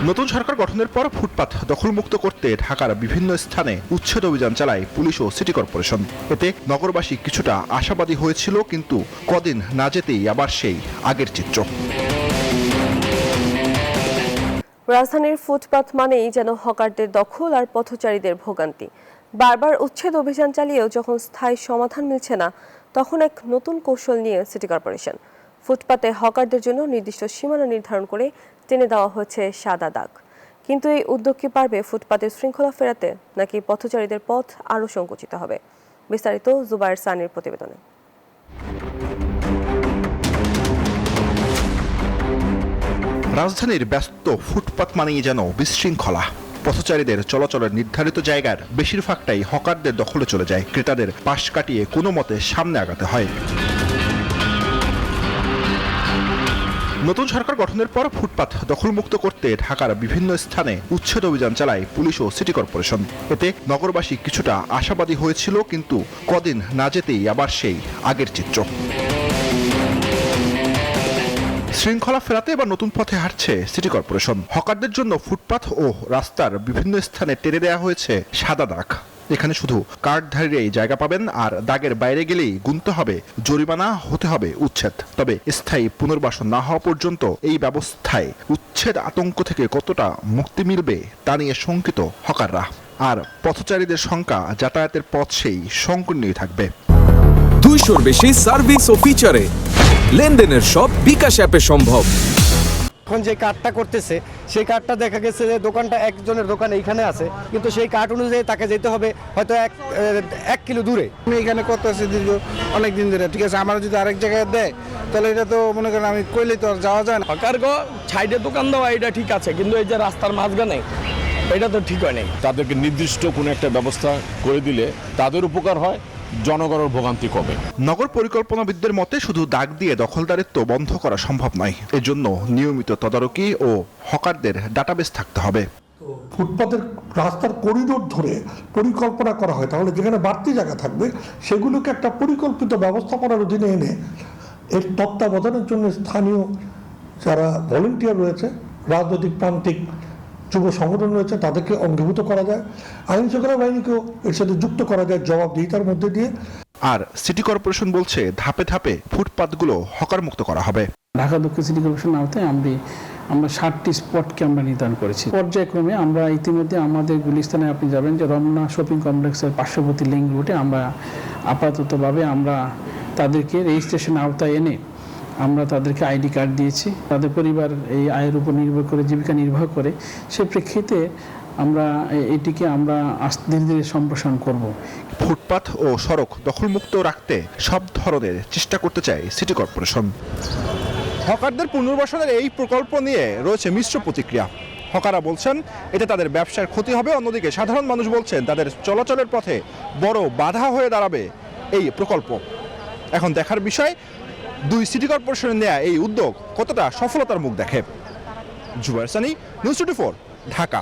নতুন সরকার গঠনের পর ফুটপাত দখলমুক্ত করতে ঢাকার বিভিন্ন স্থানে উচ্ছেদ অভিযান চালায় পুলিশ ও সিটি কর্পোরেশন। এতে নগরবাসী কিছুটা আশাবাদী হয়েছিল, কিন্তু কদিন না যেতেই আবার সেই আগের চিত্র। রাজধানীর ফুটপাত মানেই যেন হকারদের দখল আর পথচারীদের ভোগান্তি। বারবার উচ্ছেদ অভিযান চালিয়েও যখন স্থায়ী সমাধান মিলছে না, তখন এক নতুন কৌশল নিয়ে সিটি কর্পোরেশন ফুটপাতে হকারদের জন্য নির্দিষ্ট সীমানা নির্ধারণ করে টেনে দেওয়া হয়েছে সাদা দাগ। কিন্তু এই উদ্যোগ কি পারবে ফুটপাতের শৃঙ্খলা ফেরাতে, নাকি পথচারীদের পথ আরও সংকুচিত হবে? বিস্তারিত জুবায়ের সানির প্রতিবেদনে। রাজধানীর ব্যস্ত ফুটপাত মানেই যেন বিশৃঙ্খলা। পথচারীদের চলাচলের নির্ধারিত জায়গার বেশিরভাগটাই হকারদের দখলে চলে যায়। ক্রেতাদের পাশ কাটিয়ে কোনো মতে সামনে আগাতে হয়। নতুন সরকার গঠনের পর ফুটপাত দখলমুক্ত করতে ঢাকার বিভিন্ন স্থানে উচ্ছেদ অভিযান চালায় পুলিশ ও সিটি কর্পোরেশন। এতে নগরবাসী কিছুটা আশাবাদী হয়েছিল, কিন্তু কদিন না যেতেই আবার সেই আগের চিত্র। শৃঙ্খলা ফেরাতে এবার নতুন পথে হাঁটছে সিটি কর্পোরেশন। হকারদের জন্য ফুটপাত ও রাস্তার বিভিন্ন স্থানে টেনে দেওয়া হয়েছে সাদা দাগ। এখানে শুধু কার্ডধারীরাই জায়গা পাবেন, আর দাগের বাইরে গেলেই গুনতে হবে জরিমানা, হতে হবে উচ্ছেদ। তবে স্থায়ী পুনর্বাসন না হওয়া পর্যন্ত এই ব্যবস্থায় উচ্ছেদ আতঙ্ক থেকে কতটা মুক্তি মিলবে তা নিয়ে শঙ্কিত হকাররা। আর পথচারীদের সংখ্যা যাতায়াতের পথ সেই সংকীর্ণই থাকবে। 200-র বেশি সার্ভিস ও ফিচারে লেনদেনের সব বিকাশ অ্যাপে সম্ভব। এখন যে কার্ডটা করতেছে সেই কার্ডটা দেখা গেছে যে দোকানটা একজনের দোকান এইখানে আছে, কিন্তু সেই কার্ড অনুযায়ী তাকে যেতে হবে হয়তো এক কিলো দূরে। আমি এখানে কত আছে দীর্ঘ অনেক দিন ধরে, ঠিক আছে, আমার যদি আরেক জায়গায় দেয় তাহলে এটা তো মনে করেন আমি কইলে তো আর যাওয়া যায় না। হকারগো সাইডে দোকান দেওয়া এটা ঠিক আছে, কিন্তু এই যে রাস্তার মাঝখানে এটা তো ঠিক হয় নাই। তাদেরকে নির্দিষ্ট কোনো একটা ব্যবস্থা করে দিলে তাদের উপকার হয়, জনগণের ভোগান্তি কমে। নগর পরিকল্পনাবিদদের মতে শুধু দাগ দিয়ে দখলদারিত্ব বন্ধ করা সম্ভব নয়। এজন্য নিয়মিত তদারকি ও হকারদের ডাটাবেস থাকতে হবে। ফুটপাতের রাস্তার করিডোর ধরে পরিকল্পনা করা হয়, তাহলে যেখানে বাড়তি জায়গা থাকবে সেগুলোকে একটা পরিকল্পিত ব্যবস্থাপনার অধীনে এনে এর তত্ত্বাবধানের জন্য স্থানীয় যারা ভলেন্টিয়ার রয়েছে, রাজনৈতিক প্রান্তিক যুব সংগঠন রয়েছে, তাদেরকে অঙ্গীভূত করা যায়। আইন শৃঙ্খলা বাহিনীকেও এর সাথে যুক্ত করা যায় জবাবদিহিতার মধ্যে দিয়ে। আর সিটি কর্পোরেশন বলছে ধাপে ধাপে ফুটপাতগুলো হকার মুক্ত করা হবে। ঢাকা দক্ষিণ সিটি কর্পোরেশন আওতায় আমরা 60টি স্পটকে আমরা নির্ধারণ করেছি। পর্যায়ক্রমে আমরা ইতিমধ্যে আমাদের গুলিস্তানে আপনি যাবেন যে রমনা শপিং কমপ্লেক্সের পার্শ্ববর্তী লিঙ্ক রুটে আমরা আপাততভাবে আমরা তাদেরকে রেজিস্ট্রেশন আওতায় এনে আমরা তাদেরকে আইডি কার্ড দিয়েছি। তাদের পরিবার এই আয়ের উপর নির্ভর করে, জীবিকা নির্বাহ করে, সে প্রেক্ষিতে আমরা এটিকে আমরা ধীরে ধীরে সম্প্রসারণ করব। ফুটপাত ও সড়ক দখলমুক্ত রাখতে সব ধরনের চেষ্টা করতে চায় সিটি কর্পোরেশন। হকারদের পুনর্বাসনের এই প্রকল্প নিয়ে রয়েছে মিশ্র প্রতিক্রিয়া। হকাররা বলছেন এতে তাদের ব্যবসার ক্ষতি হবে, অন্যদিকে সাধারণ মানুষ বলছেন তাদের চলাচলের পথে বড় বাধা হয়ে দাঁড়াবে এই প্রকল্প। এখন দেখার বিষয় দুই সিটি কর্পোরেশনের নেয়া এই উদ্যোগ কতটা সফলতার মুখ দেখে। জুবায়ের সানি, নিউজ 24, ঢাকা।